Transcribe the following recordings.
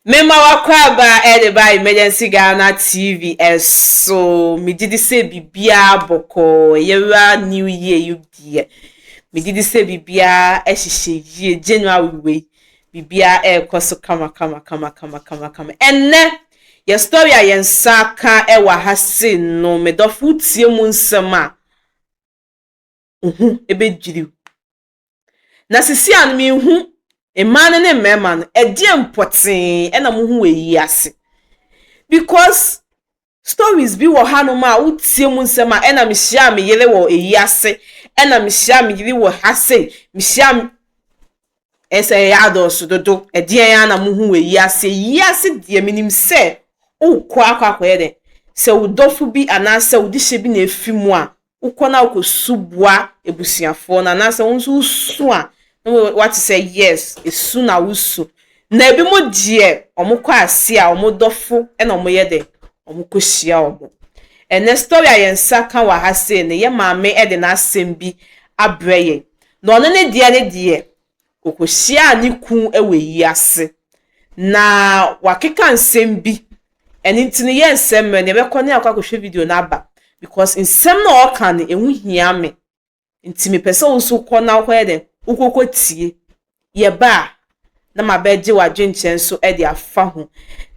Mema wakwaba by emergency Ghana TV so me did say bibia boko yewa new year you dear. Me did say bibia ye January way bibia koso kama. Enne your story ayen saka ewa hase no me do futie mu nsema. Ebe jiri. Na sisi an mi hu a man and a man, a dear potin, and a muhu yasi. Because stories be what Hanoma would see Munsema and a Mishami yellow a yasi, and a Mishami you will hase, Misham as a yado so do a dear Anna muhu yasi, dear minim say, oh, quack wede. So dofu be an answer with this shaping a few more, Ukona subwa, a busia phone, and answer unso swan. What to say yes is soon awusu na ebi mo die omukọ asia omodofo e na omoyede omukọ hia omo ene story ayensa kan wa ha say ne ye maame e de na asem bi abreye na ono ne die kokọ hia ni ku ewe yi ase na wakeka nsem bi ene ntini ye nsem ne be kọ ne akwa hwe video na aba because nsem na o kan ehu hia me ntimi pese wo so kọ na kọ ede ukoko tie ye ba na mabeje wadwenchen so e de afa ho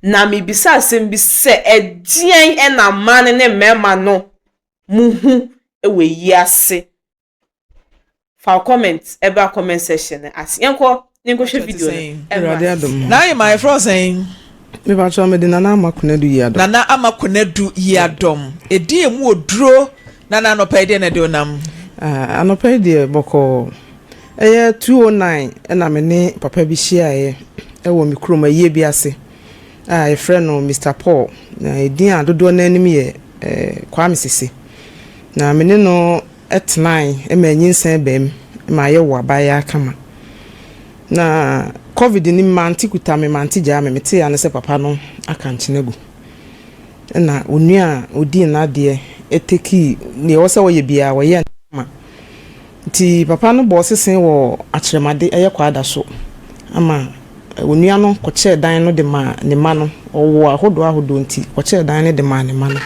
na me bisa asem bi se edien e na man ne mema no muhu ewe yi ase fa comment eba comment section as yenko hwe video na you my friend saying me ba cho me de nana amakonedu yadom nana amakonedu yadom edi emu oduro nana no pa de na de onam anopa de boko 209 na me ne papa bi hia wo mi kroma ye bi ase e friend no Mr Paul na edin adodo na anim ye kwa mesese na me ne no etnine ma nyinsan bem ma ye wo abaya kama na covid ni manti kuta me manti ja me te ya ne se papa no aka nchenego na onua odi na de eteki ne wo se wo ye bia wo ye ti papa no bo sesen wo akyeremade kwada so ama onua no koche dan no de ma ne ma no owo ahodo nti koche dan ne de ma ne ma no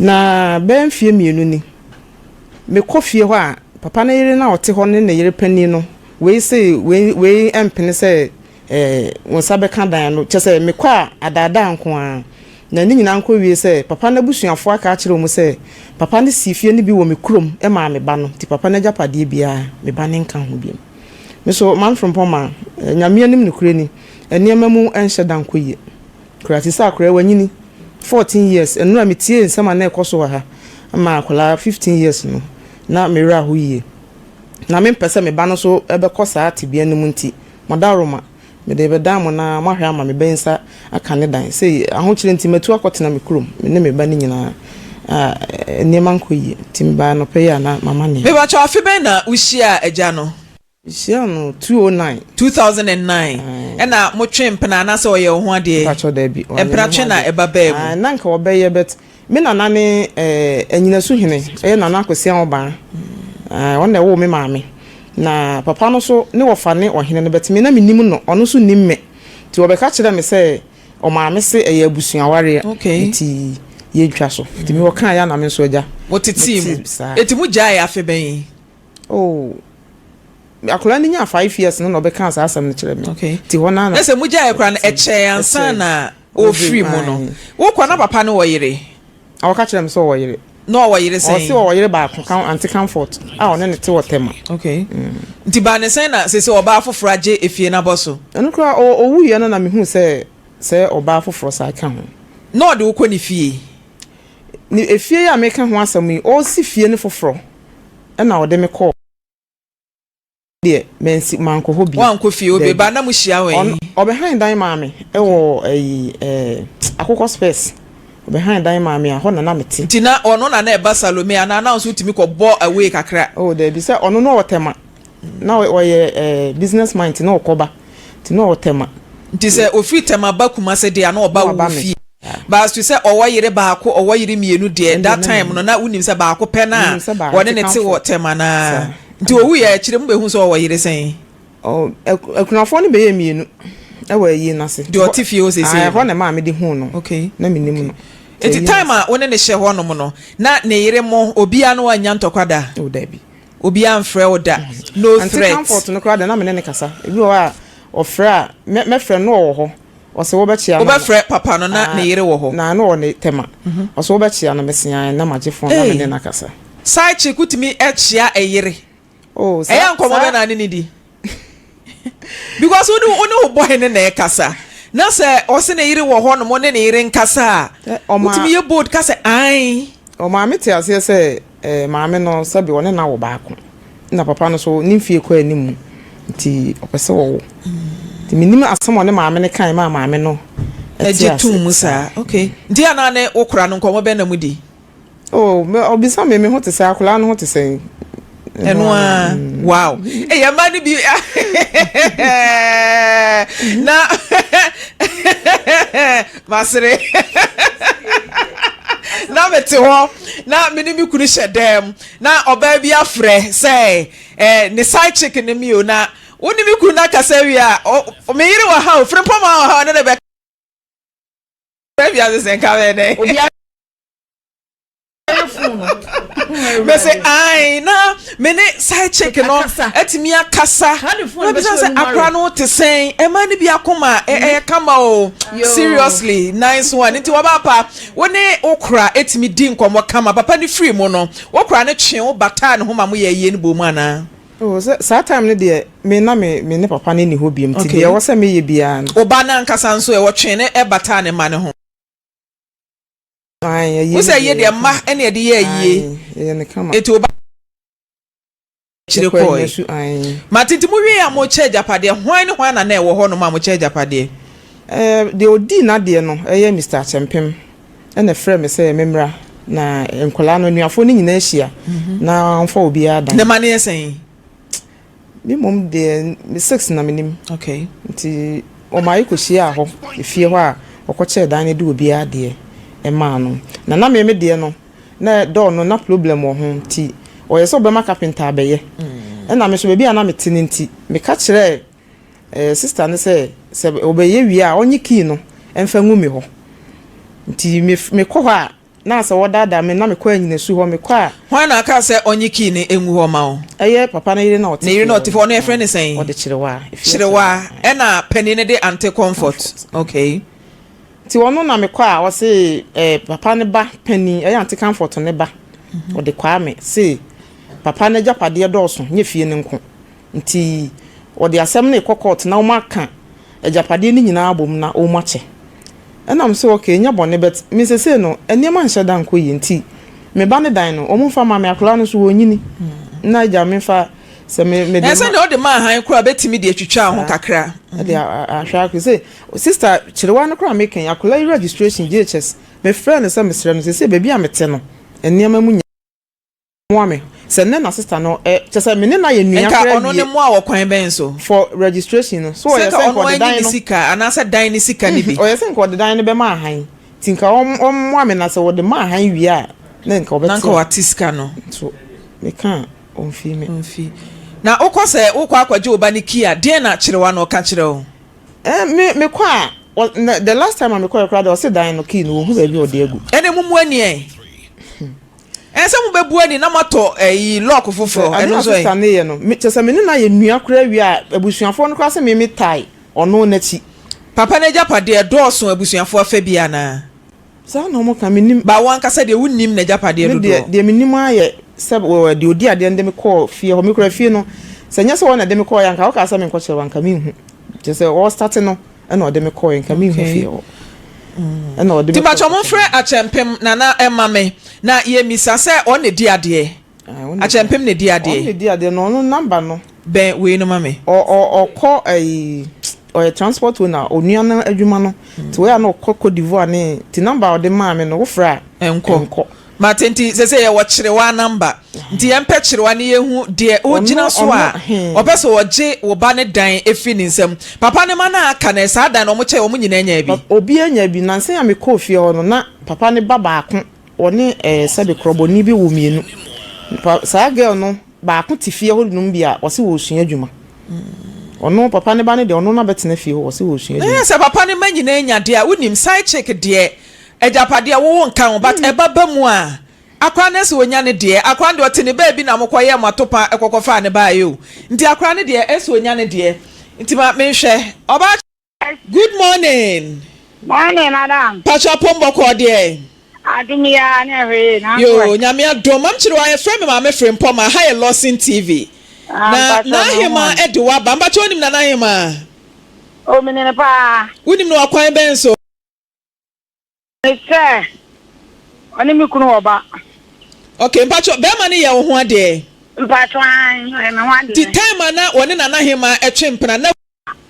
na ben fie mienu ni me kofie ho a papa na yire na ote ho ne yire pani no we say we empene say won sabe kan dan no che say me kwa adada nko a na ni nyina nko wie say papa na busuafo aka akire mu say papa ne sifie ne bi wo me krom e ma me ba no ti papa na japade bia me ba ne nka ho bi me so man from poma nyame anim ne kure ni eniema mu enhye dan ko ye kurati sa kure wanyini 14 years enu am tie nsama na ekoso ha ama akola 15 years no na me ra ho ye na me pese me ba no so ebe kosa tibia ne mu nti modaroma me de be dam na mahwe ama me bensa aka ne dan sei ahokyere nti matu akotena me krom me ne me ba ne nyina eniema nko yi timba no pe ya na mama ne me ba cha afi ben na uhia agya no uhia no 2009 ena mo twem pena na se oye ho ade pacho da bi empratwe na eba ba mu na nka obeye bet me na ne enyina su hene na na akosia oba won na wo me maame na papa no so ne wofane ohene no bet me na menim no ono so nimme ti obeka kire me se o maame se eye abusuaware ti ye dwa so ti me wo kan ya na me so agya wotiti eti mu gya ya afi ben akola ni nya 5 years no obeka asa asam ne kire me ti hona na ese mu gya ya kra na eche ansa na o free mu no wo kwa na papa no wo yire awaka kire me so wo yire no wo yire sen o se wo yire ba kan anti comfort one ne te wo tema nti ba ne sen na se oba afoforo age efie na boso eno kra o wuye no na me hu se oba afoforo sa ka ho no de wo kɔ ni fie ni efie ya me ka ho asam yi o si fie ne foforo na o de me kɔ de mensi manko hobi wan kɔ fie obe ba na mu hia wen o behind dan maame wo akokɔ space behind dan maame a ho na meti ntina ono na na eba Salome ana na so timi kɔ bɔ away kakra there be say ono no otema na o ye business mind na okoba ti no otema nti se ofi tema ba kuma se de ana oba wo fi ba stu se owo yire ba ko owo yire mienu de that time no na unim se ba ko pe na wone ne te wo tema na nti owu ye kire mu be hu so owo yire sen ekunafo ne be ye mienu ewe yi na se de otifie o sese ho na ma me de hu no okay na minim no eti time a woni ne hye ho no mo no na ne yire mo obia no anya ntokwada o da bi obia mfrɛ wo da no threat comfort no kwada na me ne kasa ebi wa ofra me frɛ no wo ho o se wo be chia wo be frɛ papa no na ne yire wo ho na no ne tema o se wo be chia no mesia na magye phone na me ne na kasa side chick utimi echia eyire oh eya nkomo be na ne di because oni boy ne na kasa na se o se ne yire wo ho no mo ne yire nkasa utimi ye bold kasa ai o ma me te ase se maame no sabi woni na wo baako na papa no so nimfie kwa animu nti opese wo nti minim asem woni maame ne kan ma maame no eje tum musa okay nti ana ne okura no nkomo be na mudi oh obisa me ho te se akula no ho te se enwa wow ya mani bi na masre na mete ho na mini mi kunu hyedem na oba bi afre say ne side chicken ne mi o na woni mi kunu na kasa wi a o me yire wa ha o frem pama wa ha na be bi a se nka we ne obi me say ai na me ne side chicken no etimi akasa na be say akra no te sen e ma ni bi akoma e kama o seriously nice one nti wa papa woni okra etimi di nkomo kama papa ni free mo no okra ne twe o bata ne ho ma mo ye ye ni bo mu ana oh so time ne de me na me ne papa ne ni ho biem ti de wo se me ye bia o ba na nkasa nso e wo twe ne e bata ne ma ne ho wo say ye de ma ene ye de ye ne kama eti oba chire koi matiti mu wi a mo che japade hwan ne hwan na e wo ho no ma mo che japade de odi na de no eye Mr. Chempem ene frɛ me say memra na enkola no nuafo ni nyina ahia na amfa obi ada ne ma ne yesen mi mom de 6 na minim okay nti o mai ko hia ho efie ho a okoche dan ne de obi ade ema no na me de no na do no na problem wo ho nti o yeso be ma carpenter abeye na me so be bia na me tini nti me ka kire sister ne se obeye wi a onyi key no emfa ngu mi ho nti me ko ho a na se wodada me na me ko anyina su ho me ko a hwan na aka se onyi key ne engu ho ma o eye papa na yire na oti ne yire na oti fo no e friend sen o de chirewa e na penny ne de anti comfort okay ti wono na me kwa wo se papa ne ba pani anti comfort ne ba o de kwa me se papa ne japade dɔɔso nye fie ne nko nti o de asɛm ne kokot na o maka japade ne nyina abom na o mache ɛnam se okay nya bɔne bet me se no eniema nhyɛ dan ko yi nti me ba ne dan no o mfa ma me akora no so wonyini na ja me fa se me de ese na o de ma han kura betimi de atwitwa ho kakra de ahwa ko se sister chirewa no kura make akora registration GHS me friend se me sere no se baby amete no eniema mu nya mo ame se ne na sister no se me ne na ye nua kra ono ne mo a wo kwan ben so for registration no so o ye se ko de dan no sika anasa dan ni sika ni bi o ye se ko de dan ne be ma han tinka o mo ame na se wo de ma han wi a na nka obeti na nka watiska no so me kan onfi na ukose ukwa akwaje oba ni kia den na chirewa no ka chire o me kwa the last time I call crowd was say no key no hu be o de agu ene mumu ani ense mu bebu ani na mato lock foforo eno so stand here no me chese me na ye nua kura wi a abusuafo no kwa se me tai ono na chi papa na japade dɔɔso abusuafo afa bia na sa no mo ka me nim ba wan kasa de wunnim na japade do de me nim aye se de odi ade ndem call fie ho me kura fie no se nya se wona de me call yanka o ka sa me nko chere wanka me hu chese o start no ena o de me call yanka me hu fie o ena o de me ti ba chomo frɛ achempem na emame na ye misa se o ne di ade achempem ne di ade o ne di ade no number no ben we no mame o call o transport na onua na adwuma no ti we na Cote d'Ivoire ne ti number o de ma me no wo fra enko matenti se ye wo chirewa number nti ye mpe chirewa ne yehu de o gina so a opeso oje wo ba ne dan efi ni nsam papa ne ma na aka na sa dan no mo che wo nyina nya bi obi anya bi na nse ya me ko fie ho no na papa ne baba ako oni sabe kroboni bi wo mienu sa girl no ba ako ti fie ho num bi a o se wo sua adwuma ono papa ne ba ne de ono na betena fie ho se wo sua eh se papa ne manyina enya de a wonim side check de ejapade wo nka ho but eba ba mu a akwa na se wonya ne de akwa de ote ne ba bi na mokoye matopa ekokofa ne ba yo nti akwa ne de ese wonya ne de nti ma menhwe oba good morning morning madam pacha pombo ko de adumia ne hwe na yo nyame adom am kire wa ye frame ma me frame pom ha ye Lawson TV na hima edwa ba mba chonim na hima o menene pa wonim no akwan ben so ese oni mi kunu oba okay mpacho be ma ne ye wo ho ade mpacho an e me ho ade ti time na woni na hima etwe mpena na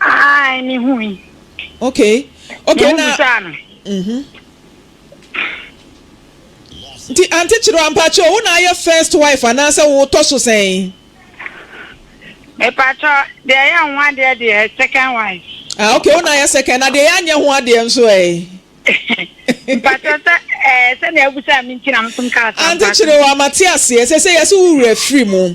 ai ni hui okay na ti anti chiro ampacho wo na your first wife anasa wo to so sen e pacho de ya nwa de second wife okay wo na your second na de ya nya ho ade nso pacho se na ebusa mi ntina mtum ka sa anti chiro wa Matias se yeso wura free mu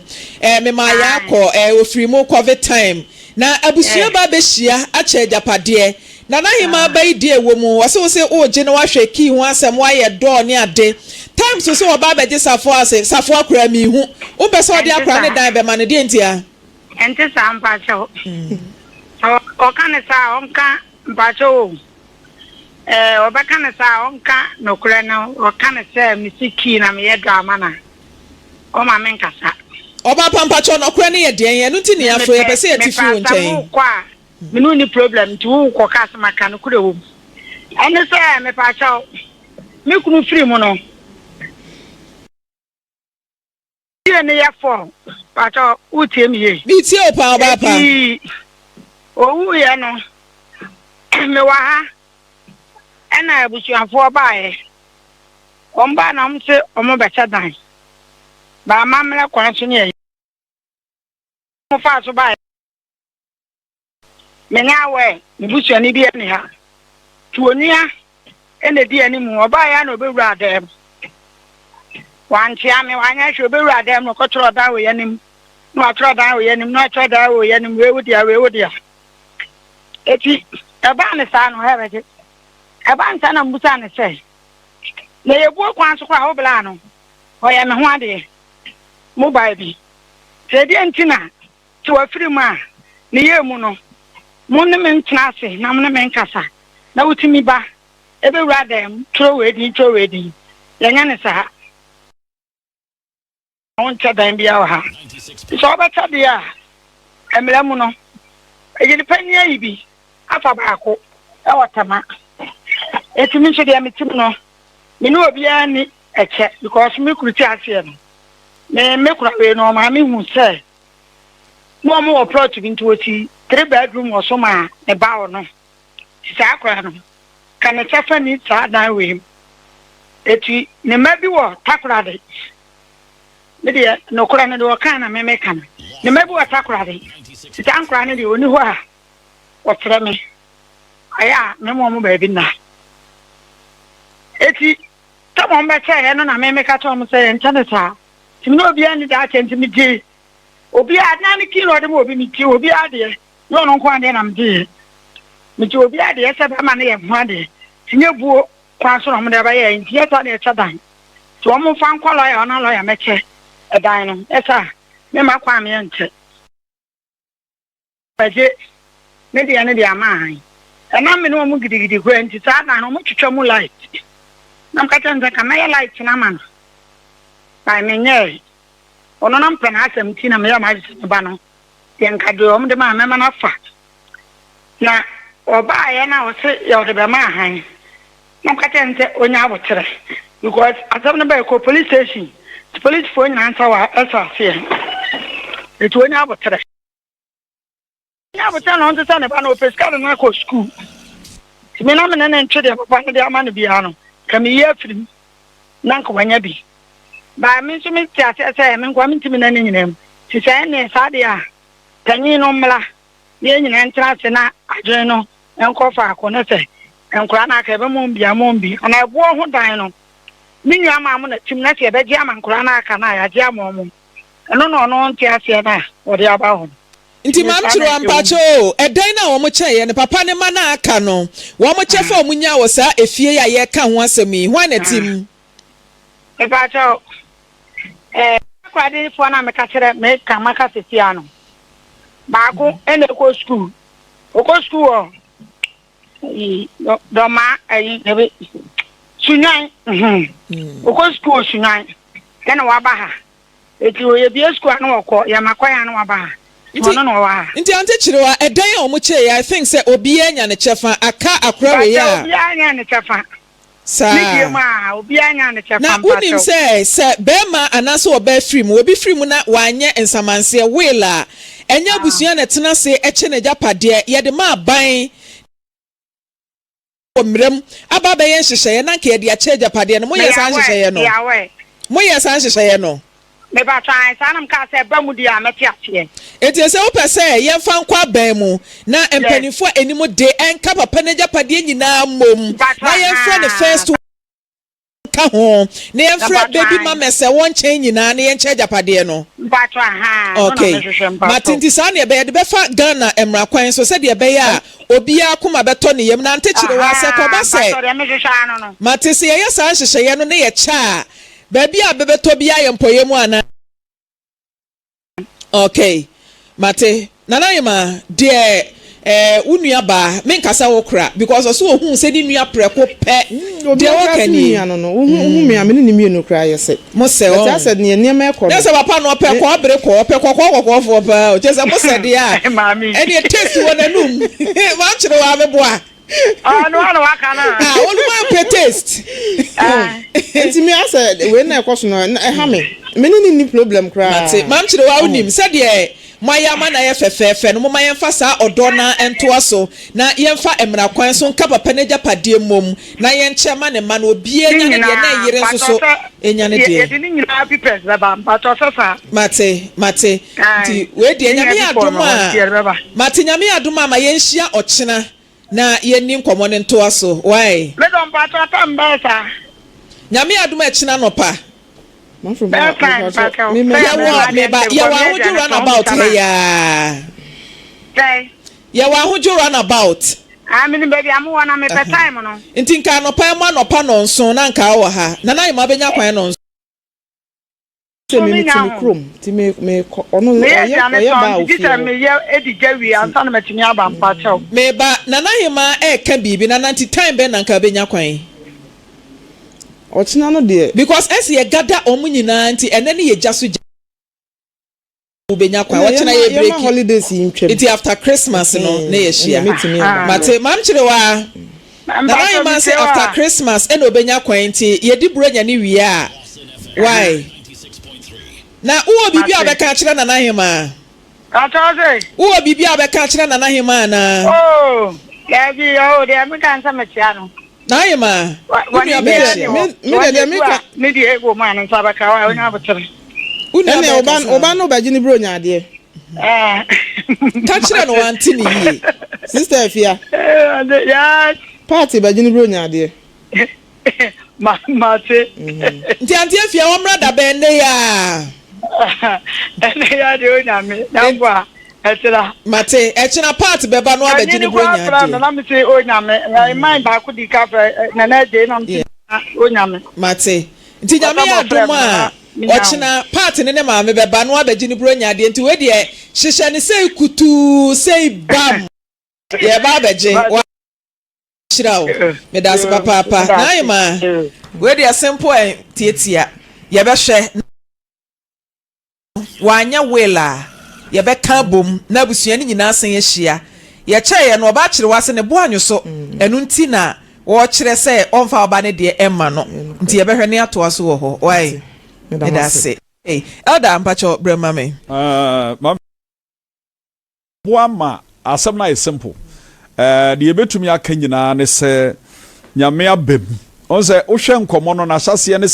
me ma ya ko o free mu covid time na abusua ba be hia a che japade na hima ba ide ewo mu wo se o je na wa hwe ki ho asem wa ye do ne ade time so oba be je safo akura mi hu wo be so de akura ne dan be ma ne de ntia ente sa mpacho o kan sa onka mpacho oba kan sa onka no kura na o kan sa misiki na me ye drama na o ma men kasa oba pampacho no kura ne ye den ye no ti ne afro ye be se ye ti fi won chen minu ni problem ti wo ko kasa maka no kura wo ene se me pacho me kunu free mu no ne ya fo pacho utie mi ye bi tie opa oba pa owu ye no me wa ha ena abusuafo baaye omba na mse omo becha dan ba mamle kwan so ne mo fa so baaye me nya we busuani bi ene ha tuonia ene di ani mu obaaye na obewura adem wanti ame wanya hwe obewura adem no kotro da we yanim no atro da we yanim no atro da we yanim we wodi a eti eba ne sa no hebege eba nta na mbusa ne se na yebu kwan so kwa obla no o ya me ho ade mobile bi se di ntina ti wa firi mu a ne ye mu no mu ne men tna ase na mu ne men kasa na wutimi ba ebe wura dem tro we di yanya ne sa on cha dan bia wa ha so ba cha dia emle mu no ejini panya yi bi afa baako e wotama etimi nso dia metim no me no obi ani eche because me kuruti ase no me kura we no ma me hu se mo mo approach bi nto oti 3 bedroom or so ma e ba no sa akora no kana chafa ni sa dan we eti ne ma bi wo takora de me de no kora ne do kana me kana ne ma bi wo takora de sita ankora ne de oni ho a wotre me aya me mo ba bi na eti tamo mbeche no na me ka to mo se ntaneta timi no obi ani da chenti mi di obi adna ni kilo de mo obi mi ti obi ade no no kwa de na mdi mi ti obi ade se ba ma na ye ho ade tinye buo kwa so no mo de ba ye ntie ta de chadan to mo fa nkwalo ya ona lo ya meche edan no esa me ma kwa me nche baje me de ane de ama han na me no mo gidigidi kwa nti sa na no mo twetwa mo light nam katanza kama ya light na man ba menye ono nam pena asem ti na me ya ma ba no yen ka do om de ma me na fa na oba ya na o se ya o de be ma han nam katanza onya abotre because asem na ba ko police station the police phone na answer wa esa se e to onya abotre nya abotre na on se na ba na o pescado na ko school ti me na me na ntwe de papa ne de ama no bia no kami ye film nanko wanya bi ba mi so mi tia se me ngwa mi ntimi na nyinam ti se ne sa de a tanyi no mla ye nyina ntra se na adwen no enko fa akọ na se enkura na aka be mo bi ana ebo ho dan no mi nwa ma mo na tim na se be ji ama nkura na aka na ya ji ama mo eno no no ntia se na o de aba ho Nti mam chiro ampacho edan na wo mo che ne papa ne ma na aka no wo mo che fa omunya wo sa efie ya ye ka ho asemi ho na tim Epacho kwade fo na me ka kire me ka maka setia no baako ene ko school o school do ma ebe sunyan o school sunyan kana wa ba ha eti o ye bi school na wo ya makoya na wa ba ha Nti ante chirewa edan a omo che I think say obi anya ne chefa aka akra we ya obi anya ne chefa sa obi anya ne chefa na unim say bema anaso oba free mu obi free mu na wanye ensamanse wela enya busua na tena se eche ne japade ye de ma ban omrem aba be yen hyehyeye na nke ye de ache japade no mo ye san hyehyeye no mo ye san hyehyeye no me ba try sanam ka se ba mu dia meti atie eti se wo pese ye fa nkwa ban mu na empanifo enimo de enka papa na japade nyina mom na ye fra the first ka ho na ye fra baby mama se won chen nyina na ye nche japade no ba try ha okay matinti sa na be de fa Ghana emra kwan so se de be ya obi akoma beto ne yem na ntechire wa se ko ba se matisi ye sa hyehyeye no na ye cha baby a bebeto bia ye mpoye mu ana okay mate nana yema de unua ba menkasa wo kra because oso ohun se di nua preko pe de wo kani no ohun me amene ni mi no kra yese mo se o ta se ne ne ko se papa no pe ko bere ko pe ko fo pa o se mo se de a eni taste wo nanum wa kire wa beboa no waka na onu ma pe taste enti me asa we na ko so no ha me ni problem kra mate mam kire wa unim se de Maya mana ye fefefe no mama yemfa sa odona entoa so na yemfa emra kwan so nka papa na japade mom na yenche ma ne ma no obie nya ne de na yire nso so enya ne de ye ni nyina pipes ba mpato sasa mate ti we de nya me adoma mate nya me adoma ma yenhia ochena na yenni nkomo ne ntoa so why me don mpato ta mbesa nya me adoma echena no pa ya wa hoju run about ya wa hoju run about mean baby am wana me pe time no nti nka no pa ma no pa no nso na nka wo ha na na ma benya kwan no nso se me timi krom ti me ono ye ba o fi me ye edigawi ansa na matimi aba mpa chew me ba na na hima e ka bibi na nanti time be na nka benya kwan ochina no de because as ye gather omunyina nti enene ye jaso ubenya kwa ochina ye break holidays intwem it after Christmas no na ye shia mate mam kire wa na I man say after Christmas eno obenya kwa nti ye di bronya ni wi a why na uwo bibi abeka kire na na hima ataze uwo bibi abeka kire na na hima na oh ya bi o de am kan sa matia no na yema me di ego man nsa baka wa onya botere ene oba no ba gini bro nya de ka kire no wanti ni yi sister afia ya party ba gini bro nya de mate nti anti afia wo mra da ben ne ya ene ya de onya me na ngwa etira mate echina part beba no abegini bronya de na me say onyame I mind ba ku di ka na na de na onyame mate nti nyame adoma ochina part ne ma me beba no abegini bronya de nti we de hyehyɛ ne sei kutu sei bam ye ba beje wa shirawo me da se papa na yema we de simple tietia ye be hwɛ wanya wela ye be ka bom na busua ni nyina san ye hia ye kyeye no oba kire wase ne bo anyo so enu nti na wo kire se onfa oba ne de emma no nti ye be hwe ne ato so wo ho why me da se eh elda mpacho brema me boama asem na is simple de yebetumi aka nyina ne se nyame abem on se wo hwe nkomo no na hyase ne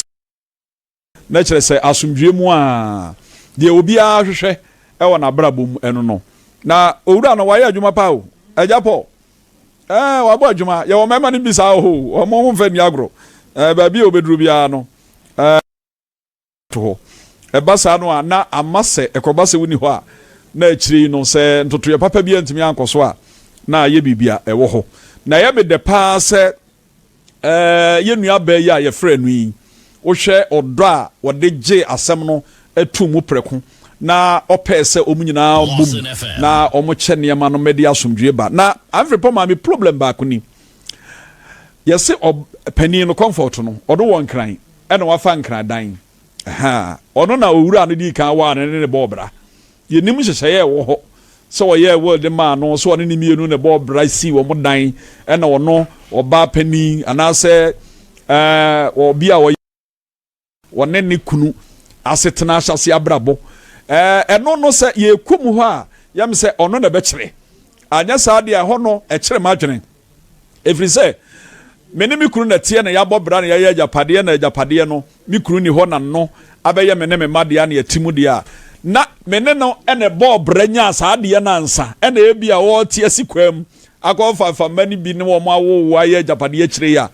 na kire se asomdwe mu a de obi a hwehwe ewo na brabum enu no na owura no waye adwuma pa o ajapo wabo adwuma ye wo mema ni bisa ho o mo mfa ni agro ba bi obeduru bia no to basa no na amase ekobase woni ho a na achiri no sɛ ntotoyɛ papa bi antimi ankɔ so a na ayɛ bibia ɛwɔ hɔ na yɛ me de paa sɛ yɛ nua ba yi a yɛfrɛ no yi wohwɛ ɔdɔ a wɔde gye asɛm no atu mu prɛko na ɔpɛ sɛ ɔmu nyinaa bom na ɔmo kyɛ nneɛma no mɛde asomdwie ba na amfrepɔ ma me problem baako ni yɛse panin no comfort no ɔdo wɔ nkran ɛna wafa nkran dan ɔno na owura no di kan wa ne bɔɔbra yɛnim hyehyɛeɛ wɔ hɔ sɛ wɔyɛ world ma no so ɔne ne mienu ne bɔɔbra si wɔ mo dan ɛna ɔno ɔbaa panin anaasɛ obi a wɔne ne kunu asetena ahyase abrabɔ ɛno no sɛ yɛkum hɔ a yɛm sɛ ɔno na bɛkyerɛ anyɛ saa deɛ hɔ no ɛkyerɛ ma adwene ɛfiri sɛ mene me kunu na tie na yɛabɔ bra na yɛyɛ agyapadeɛ na agyapadeɛ no me kunu ni hɔ na no abɛyɛ me ne me madeɛ na yɛtimu deɛ a na mene no ɛna bɔɔ bra nya saa deɛ no ansa ɛna ebi a wɔte asi kwam akɔfafa mani bi ne wɔn awowo ayɛ agyapadeɛ kyerɛ a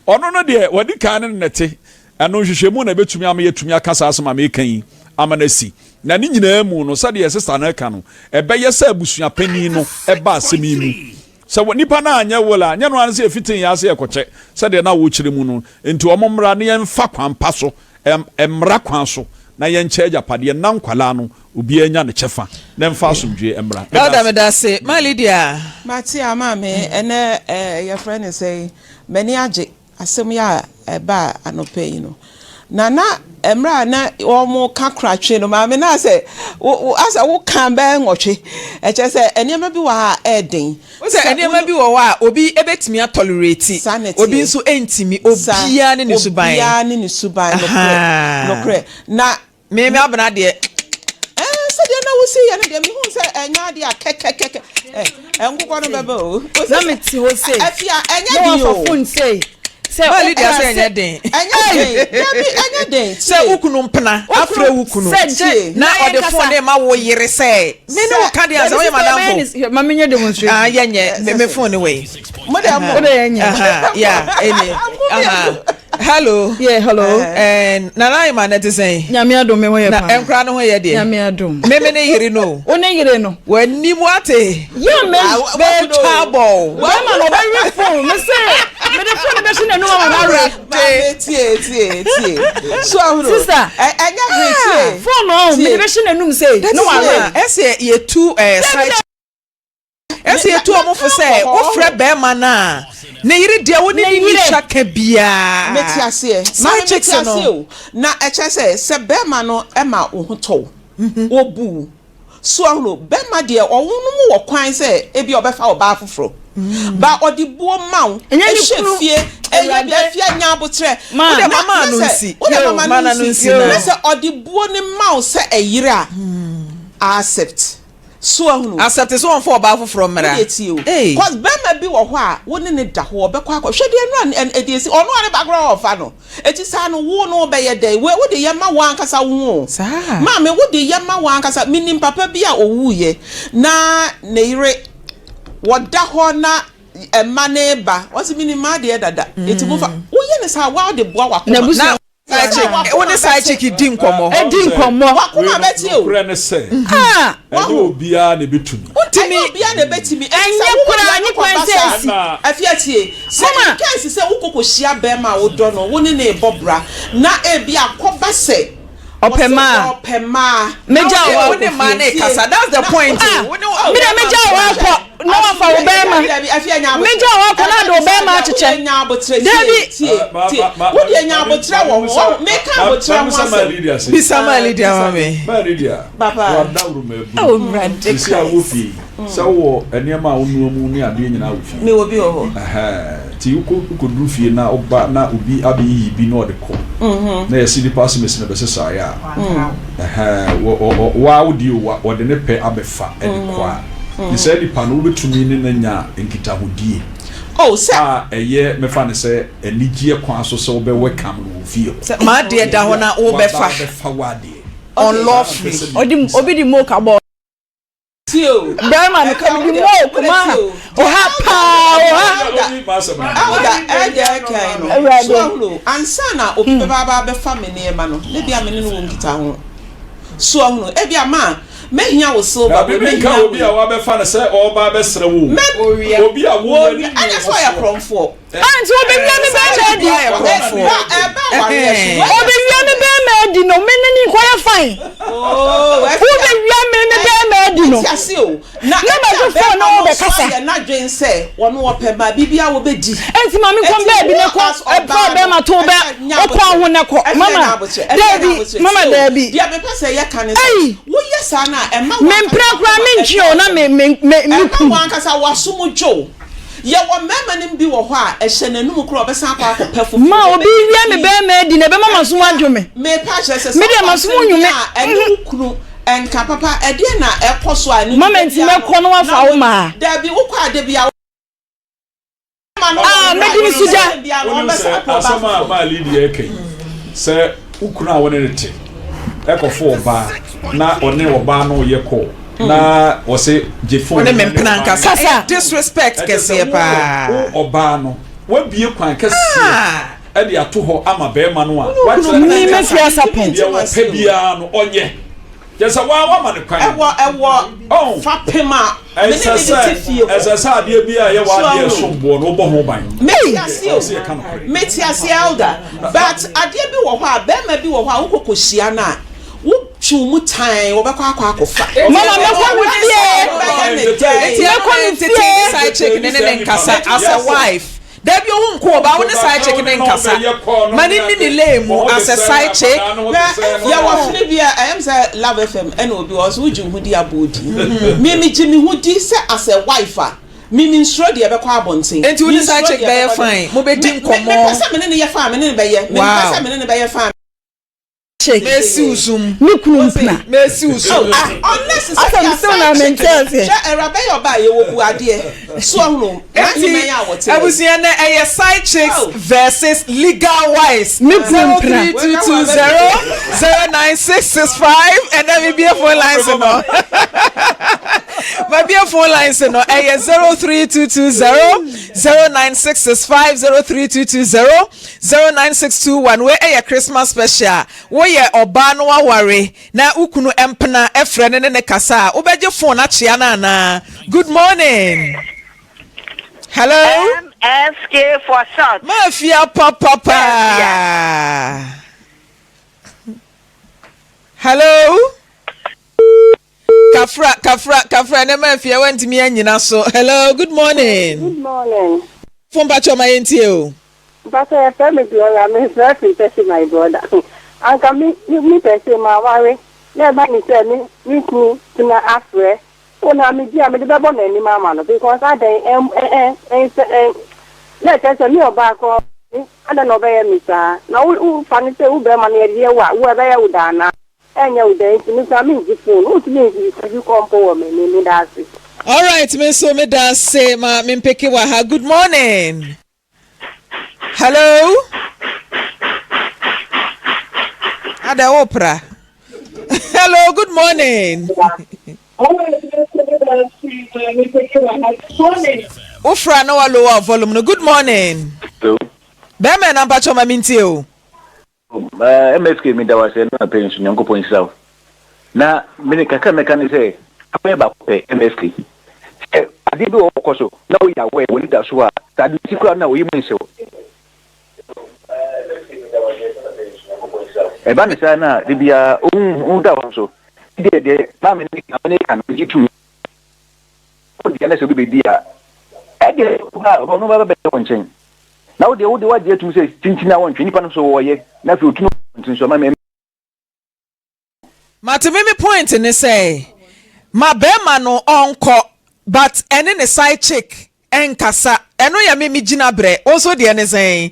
ɔno no deɛ wɔde kan ne nɛte ɛno nhwehwɛmu na ɛbɛtumi ama yɛtumi aka saa asɛm a meka yi ama no asi na ne nyinaa mu no sɛdeɛ sista no ɛka no ɛbɛyɛ sɛ abusua panin no ɛba asɛm yi mu sɛ nipa na anyɛ wola nyɛ no an sɛ fitin ya sɛ ɛkɔkyɛ sɛdeɛ na wɔkyerɛ mu no nti ɔmo mmra ne yɛmfa kwan pa so mmra kwan so na yɛnkyɛ agyapadeɛ na nkwala no obi anya ne kyɛfa na mfa asomdwe mmra Elda medase my Lydia Mati amame ene your friend is say many age asem ya eba anope yi no na emra na omo ka kratwe no ma me na say asa wo kan be nwotwe e che say enema bi wa eden wo say enema bi wo wa obi ebetimi tolerate obi nso entimi obia ne ne suban no kre na me abana de said na wo see ya na de me hu say enya de akekekeke enkukọ no bebe o na me ti wo say afia enya bi o phone say well Lydia say enya den enya den say ukunu mpena afre ukunu na ode phone dey ma wo yere say me no ka dey answer we madam for ma menye demonstrate yenye me phone we madam o dey yenye yeah any hello yeah hello and nana ma na te say nyame adom me ho ye pa na enkra no ho ye de nyame adom me ne yiri no o ne yire no wani mu ate yeah me be trouble why man o be phone me say me the phone be shine no ma re tie so ahuro sister enya re tie phone o me be shine no say no wa ese ye two side ese ye two omo fo say wo frɛ be ma na ne yiri dia wo ni chaka bia meti ase na eche se be ma no e ma wo hoto obu so ahuro be ma de owunu mu wo kwan se e bi obefa oba afoforo ba odibuo mawo ehwefie eya bia fie nya abotre wo de mama no nsi yo mama no nsi na se odibuo ni mawo se eyire a accept so ahunu accept so on for oba afoforo mra cause be ma bi wo ho a wo ne da ho obekọ akọhwede no edisi ono ane background of ano eti sa no wo no be ye dey we de ye ma wo ankasa wo ma me wo de ye ma wo ankasa minim papa bi a owu ye na ne ire woda ho na ema na eba wasi minim ma de dada eti mo fa wo ye ne sa wa de boa wakoma na wone side chick di nkomo wakoma beti o kure ne se obia ne betumi ntimi obia ne betumi enye kura ni kwansensi afiatie se kansi se ukokohia be ma wo do no woni ne bobra na ebi akoba se opema meja wo ne ma ne kasa that's the point me da meja wo akọ no afa wo be ma meja wo akọ na do be ma cheche David wo de nya abotre wo me ka abotre wo bi sama Lydia mame papa wa dawru mebu oh radical si awo fi sa wo enema onu mu ni ade nyina wo fi me wo bi ho ti uko duru fie na oba na obi abeyi bi no de ko na yesi di pass mesin be sesa ya wa odi wo de ne pe abefa e kwa ni say di panu betumi ni na nya enkita hodie oh sir eye me fa ne say enigye kwa so so be welcome no fie ma de da ho na wo befa wade unlawfully obi di mo ka bo tio dama no ka di mo kuma o ha pa so ansa na obi baba be fa me ne ma no ne bia me ne no nkita ho so ahunu e bia ma mehia wo silver mehia obi a wa be fa na say oba be sere wo obi a wo and that's why I prom for anti obi wi me be ready obi wi me be ready no me ni kwaya fine obi wi me be ready no na ba do for no be kasa na dwen say wono wo pe ma bibia wo be di anti mami kom be bi ne ko e pa be ma to be o ko ho ne ko mama Debbie dia be pese ye kan say wo yes na e ma me mpra kra me nchio na me ku wan kasa wasumu jo ye wo mema nim bi wo ho a e hye nanum kro obesan akwa akopafo ma obi wi me be ma di ne be mama so adwome me pa hye se me dia maso nyume enu kru enka papa e de na e koso ani mama nti me ko no afa wo ma da bi wo kwa de bia me di mi suja asama ma lead ye kai se ukuna woni rete ekofo oba na one oba no ye ko na wose jefo one mempena nkasa disrespect kese pa oba no wabie kwan kese e de ato ho ama be ma no a me me fia sapon ye wo pe bia no onye jesa wa ma ne kwan ewo fapema esa de bia ye wa de sombo no bo ho ban metiasi elder but ade bi wo ho a be ma bi wo ho a wokokohia na wo chumu time wo bekwa akofa mama me kwa mfie tie kwa mfie side chick ne nkasa as a wife Debbie won ko ba won side chick ne nkasa mani ni lemu as a side chick ya wa fini bia I am say Love FM and obi was uju hudi abodi me jimi hudi say as a wife me nsro de bekwa abonten enti won side chick be fine mo be din komo me pesa me ne ye fa me ne be ye me pesa me ne be ye fa Messi usum mi kunu mpna Messi usum asa so na mental se erabe yo ba ye wo bu ade so ahunu enti me ya wote abusia na eye side chicks versus legal wise mi kunu mpna 32200965 and then we be a phone lines no my be a phone lines no eye 032200965 032200961 we eye Christmas special ye oba no aware na ukunu empna efre ne kasa obeje phone achia na good morning hello MFK for short mafia papa hello kafra na mafia wantimi anyina so hello good morning phone bacho mayentie o but FM Gloria me very person my brother anka me person ma ware na ba ni say me ku tuna afre ona me dia me de bebo na ni mama no because I na tell me oba ko ada no be me sa na u fani say u be ma na ye wa u be ya udana enya udan ti me sa me ji phone u ti me ji ku kompo me ni dasi all right me so me da say ma me peke wa ha good morning hello Ada Opera. Hello, good morning. Ufra no lower volume. No, good morning. Hello. Bema na mpacho maminti o. MFK mi da wase na pension yango point south. Na mini kaka mekani say ape ba pe MFK. Adi bi o koso. Na o ya we woni da so a. Tadi sikura na o yi mun se o. Eba ni sana libya da wanso de mama ni kan jitu o de na so be dia ege ha no ba be wonchen na o de waje etum se tintina wonchen nipa no so woye na fi otunu wonchen so mama Matimimi point ni say ma bema no onko but ene ne side chick enkasa eno ya mimi gina bre also de ene say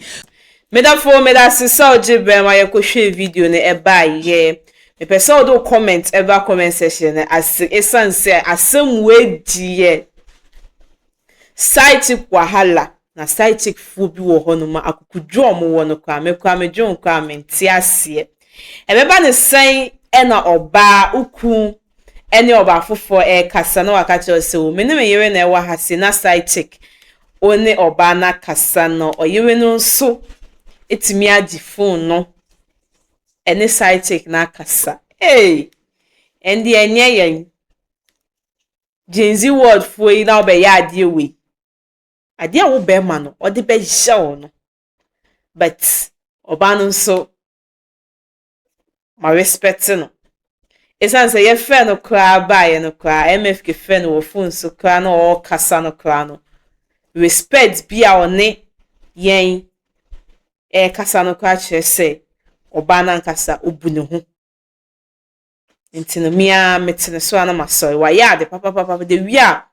meda sisa ojibe ma yekohwe video ne eba ye me pese odo comment ever comment section ne essence asem we die site wahala na site fu bi wo hono ma akukudwo mo wo no kwa me dwon kwa me ntiase ebeba ne san ena oba uku ene oba fofo kasa na wakache ose wo me ne me yewe na ewa hase na site one oba na kasa no oyewe no nso etimi agi phone no ene side check na kasa and the enye Genzi word for yi na obey ya ade we ade a wo be ma no ode be hye no but oba no so ma respect no esan say ye fe no kra ba ye no kra MFK fe no wo phone so kra no o kasa no kra no respect bi a one yen kasa no kra kire say oba na nkasa obu ne ho ntino mia metene so ana masoi wa ya de papa de wi a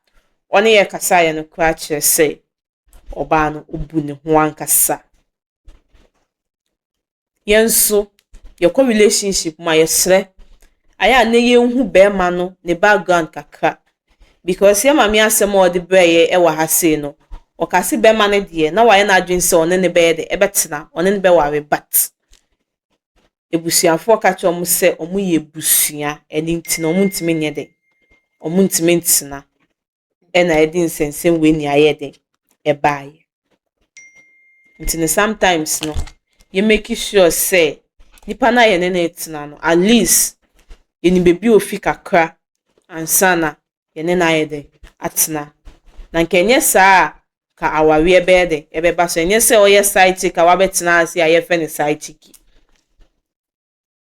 one ye kasa ye no kra kire say oba no obu ne ho ankasa yenso ye ko relationship ma ye sre aya na ye hu be ma no ne background kakra because ye mama asem o de breye e wa ha sei no o ka se be ma ne de na wa ye na adwen se one ne be de e betena one ne be ware but ebusuafo ka che omo se omo ye busua eni ntina omo ntime nye de omo ntime ntina e na edi nsensem we ni aye de e baaye ntina sometimes no you make sure say nipa na ye ne na etina no at least ye ni bebi ofi kakra ansana ye ne na ye de atena na nkenye saa ka aware ebe de ebe ba so enye se oye side chick ka wa betena ase aye fe ne side chick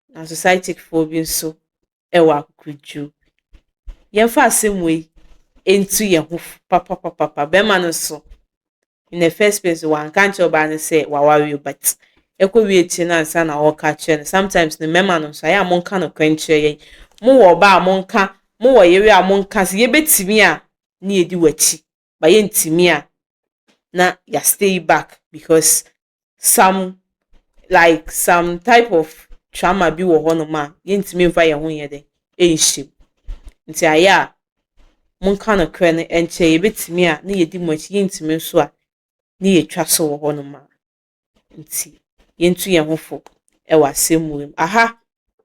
na society for bi so e wa kuju ye fa asemwe entu ye ho papa be ma no so in the first place one can't oba ne say wa worry but ekwe echi na nsa na wo ka che sometimes the mema no so ya monka no kwenche ye mo wo ba monka mo wo yeri a monka se ye betimi a na edi wachi ba ye ntimi a na ya stay back because some type of trauma bi wo hono ma ye ntimi mfa ye ho ye de ehim nti aya monka no kwen enche ye betimi a na ye di mochi ye ntimi so a ni etwa so wo hono ma nti yentu ye hofo e wasemu aha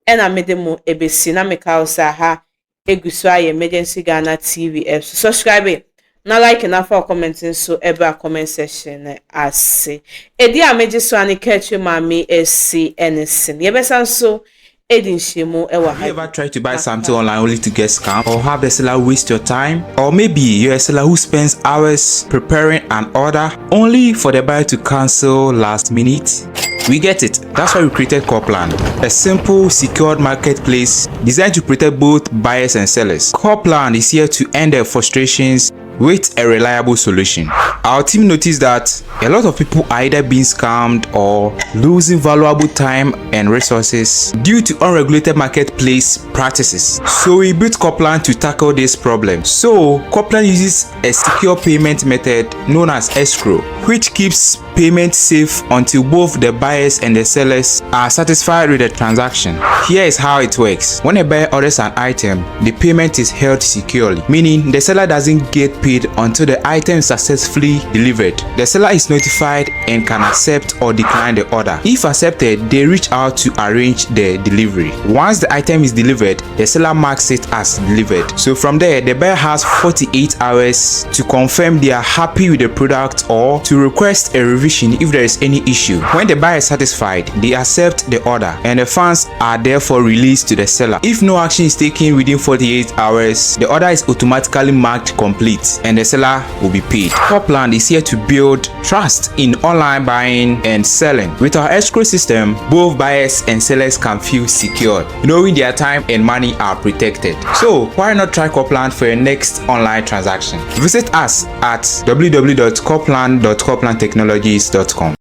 ena medemo ebesi na meka usa aha egusu aye emergency Ghana TV subscribe na like na for commenting so ebe comment section ase edi ameje so ani catch ma me esi anything ye besan so edin shemu e wa. Have you ever tried to buy something online only to get scammed, or have the seller waste your time, or maybe you're a seller who spends hours preparing an order only for the buyer to cancel last minute? We get it. That's why we created Copland, a simple, secured marketplace designed to protect both buyers and sellers. Copland is here to end their frustrations with a reliable solution. Our team noticed that a lot of people are either being scammed or losing valuable time and resources due to unregulated marketplace practices. So we built Copland to tackle this problem. So Copland uses a secure payment method known as escrow, which keeps payment safe until both the buyers and the sellers are satisfied with the transaction. Here is how it works. When a buyer orders an item, the payment is held securely, meaning the seller doesn't get paid until the item is successfully delivered. The seller is notified and can accept or decline the order. If accepted, they reach out to arrange the delivery. Once the item is delivered, the seller marks it as delivered. So from there, the buyer has 48 hours to confirm they are happy with the product or to request a revision if there is any issue. When the buyer is satisfied, they accept the order and the funds are therefore released to the seller. If no action is taken within 48 hours, the order is automatically marked complete and the seller will be paid. Copland is here to build trust in online buying and selling. With our escrow system, both buyers and sellers can feel secured, knowing their time and money are protected. So why not try Copland for your next online transaction? Visit us at www.copland.coplandtechnologies.com.